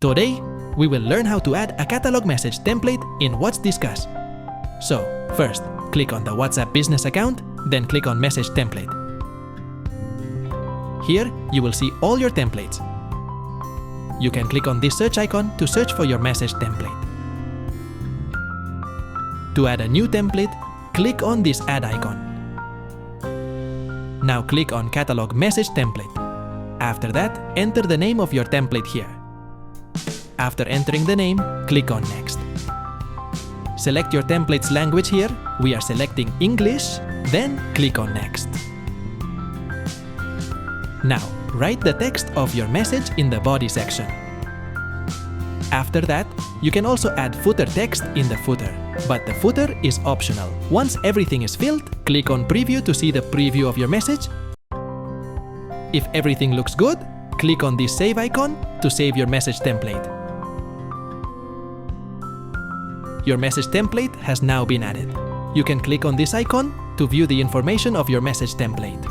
Today, we will learn how to add a catalog message template in WhatsDiscuss. So, first, click on the WhatsApp business account, then click on Message Template. Here, you will see all your templates. You can click on this search icon to search for your message template. To add a new template, click on this add icon. Now click on Catalog Message Template. After that, enter the name of your template here. After entering the name, click on Next. Select your template's language here. We are selecting English, then click on Next. Now, write the text of your message in the body section. After that, you can also add footer text in the footer, but the footer is optional. Once everything is filled, click on Preview to see the preview of your message. If everything looks good, click on this Save icon to save your message template. Your message template has now been added. You can click on this icon to view the information of your message template.